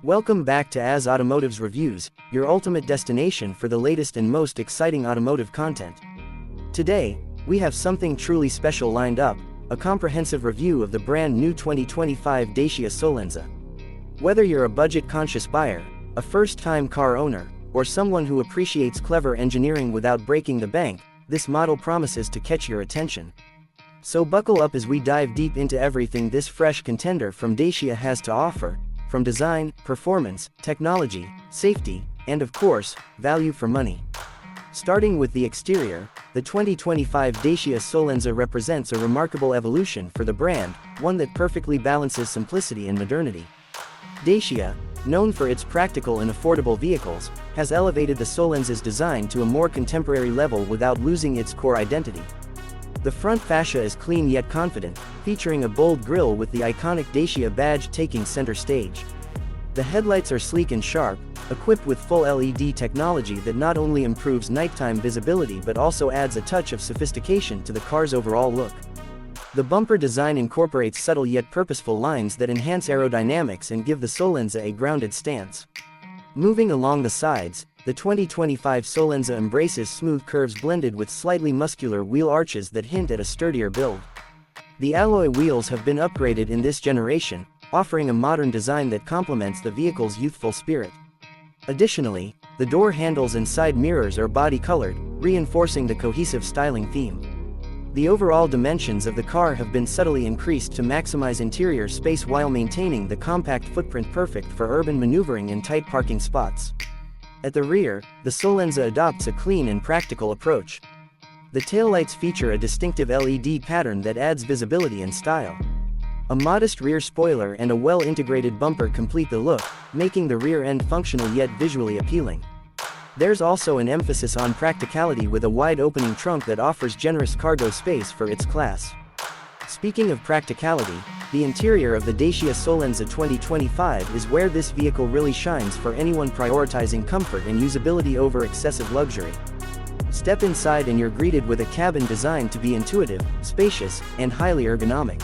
Welcome back to As Automotives Reviews, your ultimate destination for the latest and most exciting automotive content. Today, we have something truly special lined up, a comprehensive review of the brand new 2025 Dacia Solenza. Whether you're a budget-conscious buyer, a first-time car owner, or someone who appreciates clever engineering without breaking the bank, this model promises to catch your attention. So buckle up as we dive deep into everything this fresh contender from Dacia has to offer, from design, performance, technology, safety, and of course, value for money. Starting with the exterior, the 2025 Dacia Solenza represents a remarkable evolution for the brand, one that perfectly balances simplicity and modernity. Dacia, known for its practical and affordable vehicles, has elevated the Solenza's design to a more contemporary level without losing its core identity. The front fascia is clean yet confident, featuring a bold grille with the iconic Dacia badge taking center stage. The headlights are sleek and sharp, equipped with full LED technology that not only improves nighttime visibility but also adds a touch of sophistication to the car's overall look. The bumper design incorporates subtle yet purposeful lines that enhance aerodynamics and give the Solenza a grounded stance. Moving along the sides, the 2025 Solenza embraces smooth curves blended with slightly muscular wheel arches that hint at a sturdier build. The alloy wheels have been upgraded in this generation, offering a modern design that complements the vehicle's youthful spirit. Additionally, the door handles and side mirrors are body-colored, reinforcing the cohesive styling theme. The overall dimensions of the car have been subtly increased to maximize interior space while maintaining the compact footprint perfect for urban maneuvering in tight parking spots. At the rear, the Solenza adopts a clean and practical approach. The taillights feature a distinctive LED pattern that adds visibility and style. A modest rear spoiler and a well-integrated bumper complete the look, making the rear end functional yet visually appealing. There's also an emphasis on practicality with a wide-opening trunk that offers generous cargo space for its class. Speaking of practicality, the interior of the Dacia Solenza 2025 is where this vehicle really shines for anyone prioritizing comfort and usability over excessive luxury. Step inside and you're greeted with a cabin designed to be intuitive, spacious, and highly ergonomic.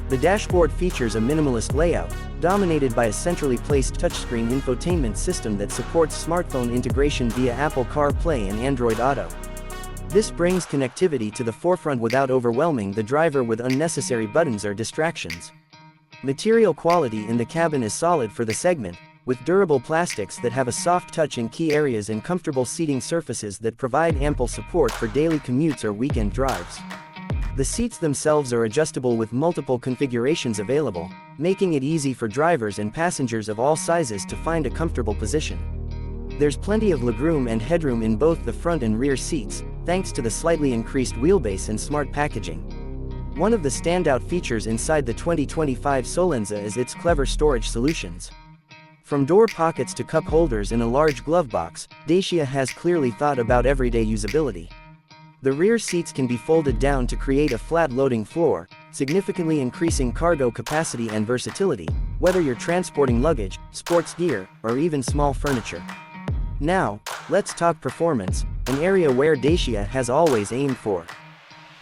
The dashboard features a minimalist layout, dominated by a centrally placed touchscreen infotainment system that supports smartphone integration via Apple CarPlay and Android Auto. This brings connectivity to the forefront without overwhelming the driver with unnecessary buttons or distractions. Material quality in the cabin is solid for the segment, with durable plastics that have a soft touch in key areas and comfortable seating surfaces that provide ample support for daily commutes or weekend drives. The seats themselves are adjustable with multiple configurations available, making it easy for drivers and passengers of all sizes to find a comfortable position. There's plenty of legroom and headroom in both the front and rear seats, thanks to the slightly increased wheelbase and smart packaging. One of the standout features inside the 2025 Solenza is its clever storage solutions. From door pockets to cup holders in a large glove box, Dacia has clearly thought about everyday usability. The rear seats can be folded down to create a flat loading floor, significantly increasing cargo capacity and versatility, whether you're transporting luggage, sports gear, or even small furniture. Now, let's talk performance, an area where Dacia has always aimed for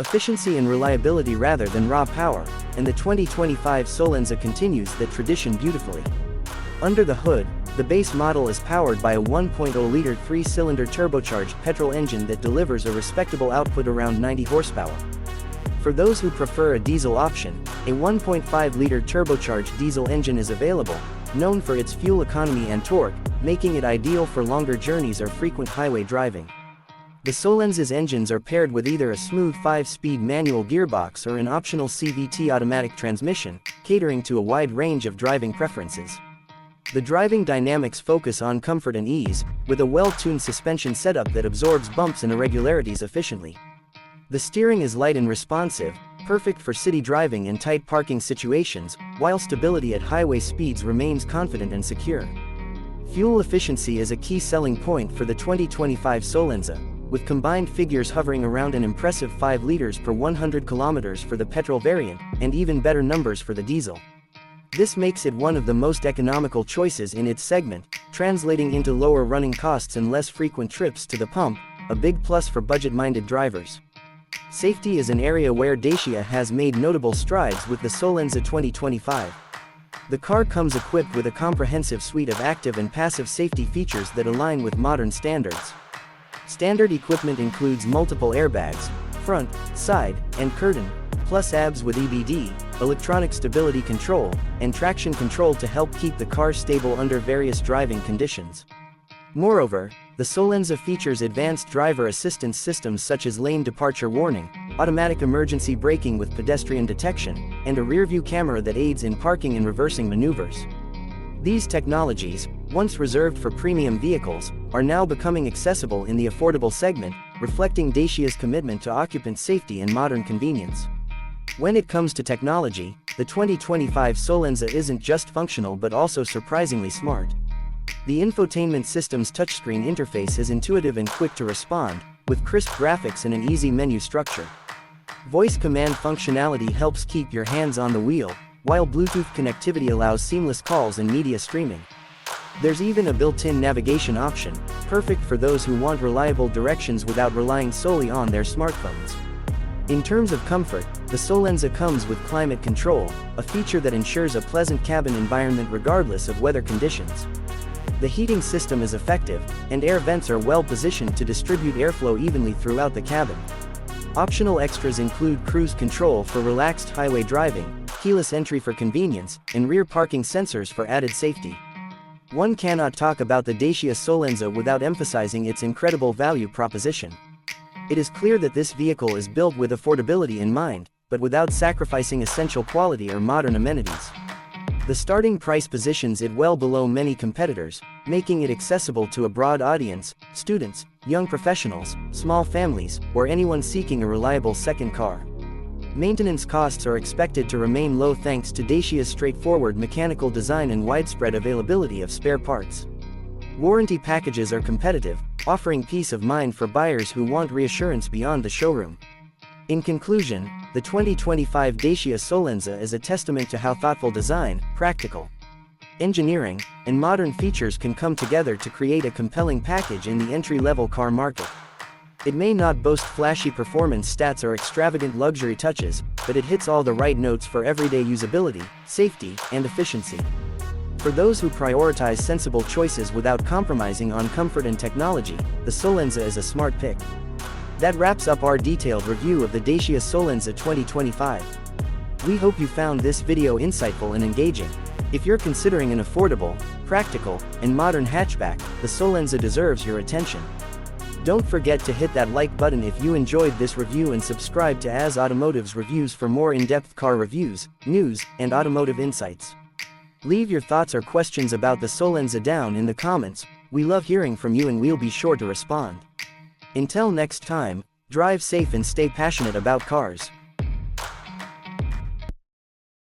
efficiency and reliability rather than raw power, and the 2025 Solenza continues that tradition beautifully. Under the hood, the base model is powered by a 1.0-liter 3-cylinder turbocharged petrol engine that delivers a respectable output around 90 horsepower. For those who prefer a diesel option, a 1.5-liter turbocharged diesel engine is available, known for its fuel economy and torque, making it ideal for longer journeys or frequent highway driving. The Solenza's engines are paired with either a smooth 5-speed manual gearbox or an optional CVT automatic transmission, catering to a wide range of driving preferences. The driving dynamics focus on comfort and ease, with a well-tuned suspension setup that absorbs bumps and irregularities efficiently. The steering is light and responsive, perfect for city driving and tight parking situations, while stability at highway speeds remains confident and secure. Fuel efficiency is a key selling point for the 2025 Solenza, with combined figures hovering around an impressive 5 liters per 100 kilometers for the petrol variant, and even better numbers for the diesel. This makes it one of the most economical choices in its segment, translating into lower running costs and less frequent trips to the pump, a big plus for budget-minded drivers. Safety is an area where Dacia has made notable strides with the Solenza 2025. The car comes equipped with a comprehensive suite of active and passive safety features that align with modern standards. Standard equipment includes multiple airbags, front, side, and curtain, plus ABS with EBD, electronic stability control, and traction control to help keep the car stable under various driving conditions. Moreover, the Solenza features advanced driver assistance systems such as lane departure warning, automatic emergency braking with pedestrian detection, and a rear-view camera that aids in parking and reversing maneuvers. These technologies, once reserved for premium vehicles, are now becoming accessible in the affordable segment, reflecting Dacia's commitment to occupant safety and modern convenience. When it comes to technology, the 2025 Solenza isn't just functional but also surprisingly smart. The infotainment system's touchscreen interface is intuitive and quick to respond, with crisp graphics and an easy menu structure. Voice command functionality helps keep your hands on the wheel, while Bluetooth connectivity allows seamless calls and media streaming. There's even a built-in navigation option, perfect for those who want reliable directions without relying solely on their smartphones. In terms of comfort, the Solenza comes with climate control, a feature that ensures a pleasant cabin environment regardless of weather conditions. The heating system is effective, and air vents are well positioned to distribute airflow evenly throughout the cabin. Optional extras include cruise control for relaxed highway driving, keyless entry for convenience, and rear parking sensors for added safety. One cannot talk about the Dacia Solenza without emphasizing its incredible value proposition. It is clear that this vehicle is built with affordability in mind, but without sacrificing essential quality or modern amenities. The starting price positions it well below many competitors, making it accessible to a broad audience: students, young professionals, small families, or anyone seeking a reliable second car. Maintenance costs are expected to remain low thanks to Dacia's straightforward mechanical design and widespread availability of spare parts. Warranty packages are competitive, offering peace of mind for buyers who want reassurance beyond the showroom. In conclusion, the 2025 Dacia Solenza is a testament to how thoughtful design, practical engineering, and modern features can come together to create a compelling package in the entry-level car market. It may not boast flashy performance stats or extravagant luxury touches, but it hits all the right notes for everyday usability, safety, and efficiency. For those who prioritize sensible choices without compromising on comfort and technology, the Solenza is a smart pick. That wraps up our detailed review of the Dacia Solenza 2025. We hope you found this video insightful and engaging. If you're considering an affordable, practical, and modern hatchback, the Solenza deserves your attention. Don't forget to hit that like button if you enjoyed this review and subscribe to AS Automotives Reviews for more in-depth car reviews, news, and automotive insights. Leave your thoughts or questions about the Solenza down in the comments. We love hearing from you and we'll be sure to respond. Until next time, drive safe and stay passionate about cars.